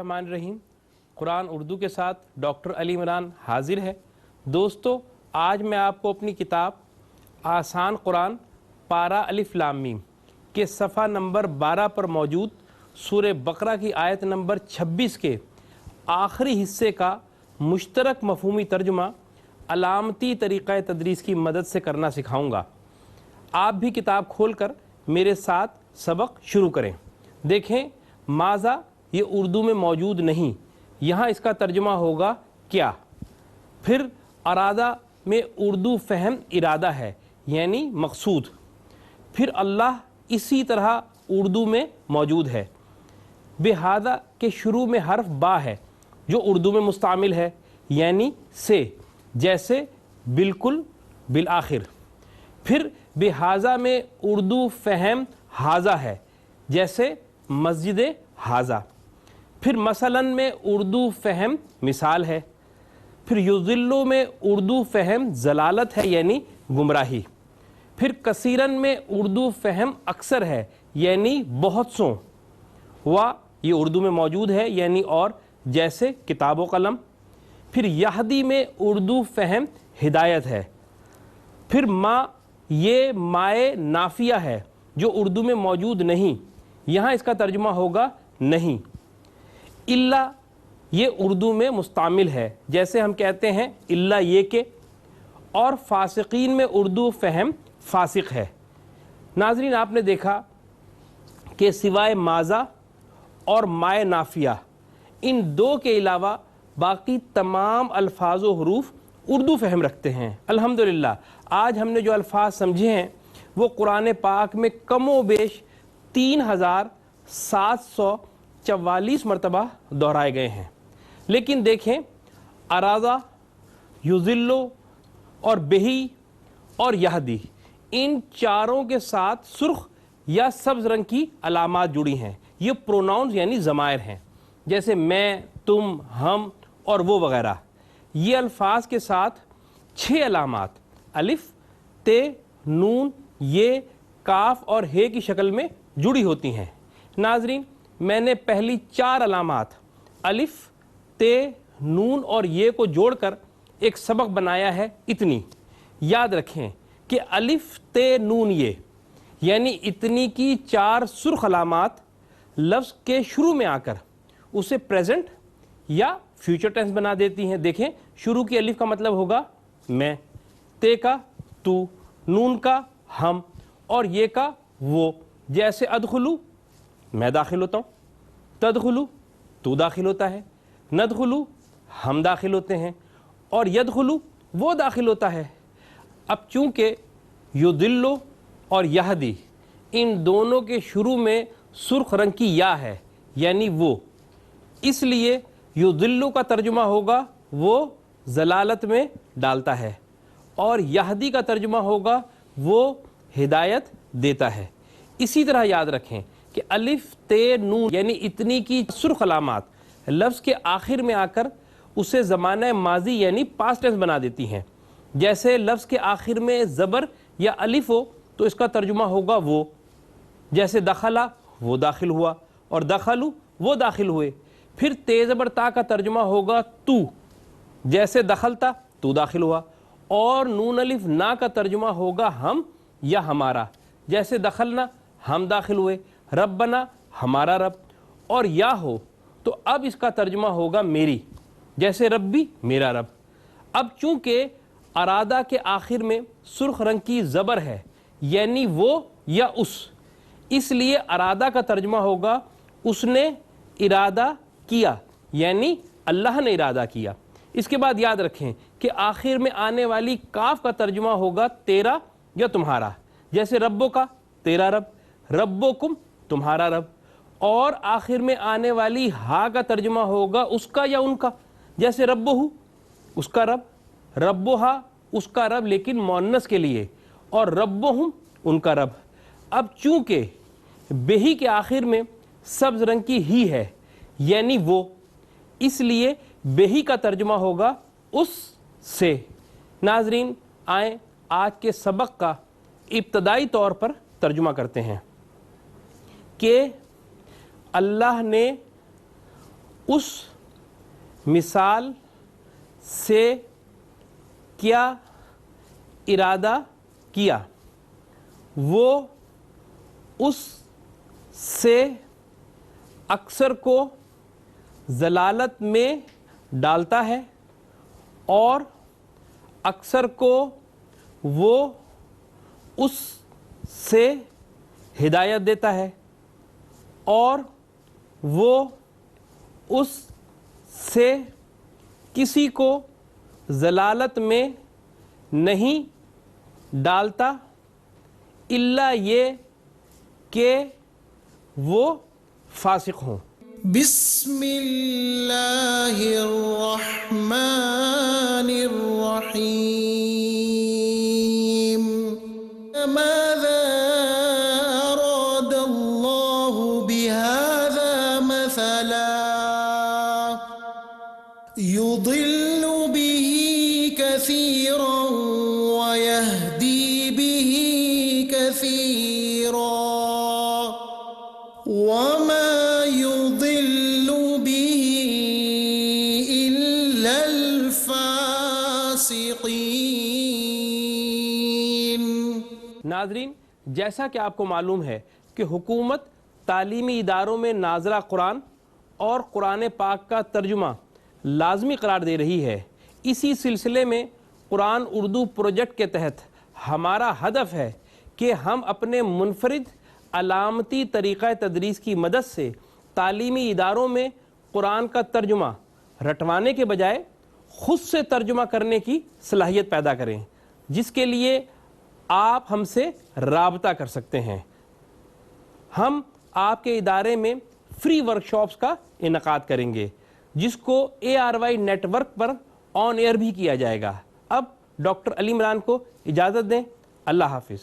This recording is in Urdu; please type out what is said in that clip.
الرحمن الرحیم۔ قرآن اردو کے ساتھ ڈاکٹر علی عمران حاضر ہے۔ دوستو، آج میں آپ کو اپنی کتاب آسان قرآن پارہ الف لام میم کے صفحہ نمبر 12 پر موجود سورہ بقرہ کی آیت نمبر 26 کے آخری حصے کا مشترک مفہومی ترجمہ علامتی طریقہ تدریس کی مدد سے کرنا سکھاؤں گا۔ آپ بھی کتاب کھول کر میرے ساتھ سبق شروع کریں۔ دیکھیں، ماذا یہ اردو میں موجود نہیں، یہاں اس کا ترجمہ ہوگا کیا۔ پھر ارادہ میں اردو فہم ارادہ ہے، یعنی مقصود۔ پھر اللہ اسی طرح اردو میں موجود ہے۔ بہذا کے شروع میں حرف با ہے جو اردو میں مستعمل ہے، یعنی سے، جیسے بالکل، بالآخر۔ پھر بہذا میں اردو فہم حاذا ہے، جیسے مسجد حاذا۔ پھر مثلاً میں اردو فہم مثال ہے۔ پھر یضلو میں اردو فہم ضلالت ہے، یعنی گمراہی۔ پھر کثیراً میں اردو فہم اکثر ہے، یعنی بہت سو۔ یہ اردو میں موجود ہے، یعنی اور، جیسے کتاب و قلم۔ پھر یہدی میں اردو فہم ہدایت ہے۔ پھر ما، یہ مائے نافیہ ہے جو اردو میں موجود نہیں، یہاں اس کا ترجمہ ہوگا نہیں۔ الا، یہ اردو میں مستعمل ہے، جیسے ہم کہتے ہیں الا یہ کہ۔ اور فاسقین میں اردو فہم فاسق ہے۔ ناظرین، آپ نے دیکھا کہ سوائے ماذا اور مائے نافیہ، ان دو کے علاوہ باقی تمام الفاظ و حروف اردو فہم رکھتے ہیں۔ الحمدللہ آج ہم نے جو الفاظ سمجھے ہیں وہ قرآن پاک میں کم و بیش 3744 مرتبہ دہرائے گئے ہیں۔ لیکن دیکھیں، ارادہ، یضلو اور بہی اور یہدی، ان چاروں کے ساتھ سرخ یا سبز رنگ کی علامات جڑی ہیں۔ یہ پروناؤنز یعنی ضمائر ہیں، جیسے میں، تم، ہم اور وہ وغیرہ۔ یہ الفاظ کے ساتھ 6 علامات الف، تے، نون، یہ، کاف اور ہے کی شکل میں جڑی ہوتی ہیں۔ ناظرین، میں نے پہلی 4 علامات الف، تے، نون اور یہ کو جوڑ کر ایک سبق بنایا ہے اتنی۔ یاد رکھیں کہ الف، تے، نون، یہ یعنی اتنی کی 4 سرخ علامات لفظ کے شروع میں آ کر اسے پریزنٹ یا فیوچر ٹینس بنا دیتی ہیں۔ دیکھیں، شروع کی الف کا مطلب ہوگا میں، تے کا تو، نون کا ہم اور یہ کا وہ، جیسے ادخلو، میں داخل ہوتا ہوں، تدخلو، تو داخل ہوتا ہے، ندخلو، ہم داخل ہوتے ہیں، اور یدخلو، وہ داخل ہوتا ہے۔ اب چونکہ یضلو اور یہدی ان دونوں کے شروع میں سرخ رنگ کی یا ہے، یعنی وہ، اس لیے یضلو کا ترجمہ ہوگا وہ ضلالت میں ڈالتا ہے، اور یہدی کا ترجمہ ہوگا وہ ہدایت دیتا ہے۔ اسی طرح یاد رکھیں کہ الف، تے، نون یعنی اتنی کی سرخ علامات لفظ کے آخر میں آ کر اسے زمانہ ماضی یعنی پاسٹ ٹینس بنا دیتی ہیں۔ جیسے لفظ کے آخر میں زبر یا الف ہو تو اس کا ترجمہ ہوگا وہ، جیسے دخلا، وہ داخل ہوا، اور دخلو، وہ داخل ہوئے۔ پھر تے زبر تا کا ترجمہ ہوگا تو، جیسے دخلتا، تو داخل ہوا، اور نون الف نا کا ترجمہ ہوگا ہم یا ہمارا، جیسے دخلنا، ہم داخل ہوئے، ربنا، ہمارا رب، اور یا ہو تو اب اس کا ترجمہ ہوگا میری، جیسے ربی، میرا رب۔ اب چونکہ ارادہ کے آخر میں سرخ رنگ کی زبر ہے، یعنی وہ یا اس لیے ارادہ کا ترجمہ ہوگا اس نے ارادہ کیا، یعنی اللہ نے ارادہ کیا۔ اس کے بعد یاد رکھیں کہ آخر میں آنے والی کاف کا ترجمہ ہوگا تیرا یا تمہارا، جیسے ربو کا، تیرا رب، ربکم، تمہارا رب، اور آخر میں آنے والی ہا کا ترجمہ ہوگا اس کا یا ان کا، جیسے ربہو، اس کا رب، ربہا، اس کا رب لیکن مؤنث کے لیے، اور ربہم، ان کا رب۔ اب چونکہ بہی کے آخر میں سبز رنگ کی ہی ہے، یعنی وہ، اس لیے بہی کا ترجمہ ہوگا اس سے۔ ناظرین، آئیں آج کے سبق کا ابتدائی طور پر ترجمہ کرتے ہیں کہ اللہ نے اس مثال سے کیا ارادہ کیا؟ وہ اس سے اکثر کو ضلالت میں ڈالتا ہے اور اکثر کو وہ اس سے ہدایت دیتا ہے اور وہ اس سے کسی کو ضلالت میں نہیں ڈالتا الا یہ کہ وہ فاسق ہوں۔ بسم اللہ الرحمن الرحیم۔ ماذا اراد اللہ بهذا مثلا يضل به كثيرا ويهدي به كثيرا وما يضل به إلا الفاسقين۔ ناظرین، جیسا کہ آپ کو معلوم ہے کہ حکومت تعلیمی اداروں میں نازلہ قرآن اور قرآن پاک کا ترجمہ لازمی قرار دے رہی ہے، اسی سلسلے میں قرآن اردو پروجیکٹ کے تحت ہمارا ہدف ہے کہ ہم اپنے منفرد علامتی طریقہ تدریس کی مدد سے تعلیمی اداروں میں قرآن کا ترجمہ رٹوانے کے بجائے خود سے ترجمہ کرنے کی صلاحیت پیدا کریں، جس کے لیے آپ ہم سے رابطہ کر سکتے ہیں۔ ہم آپ کے ادارے میں فری ورکشاپس کا انعقاد کریں گے، جس کو ARY نیٹ ورک پر آن ایئر بھی کیا جائے گا۔ اب ڈاکٹر علی عمران کو اجازت دیں، اللہ حافظ۔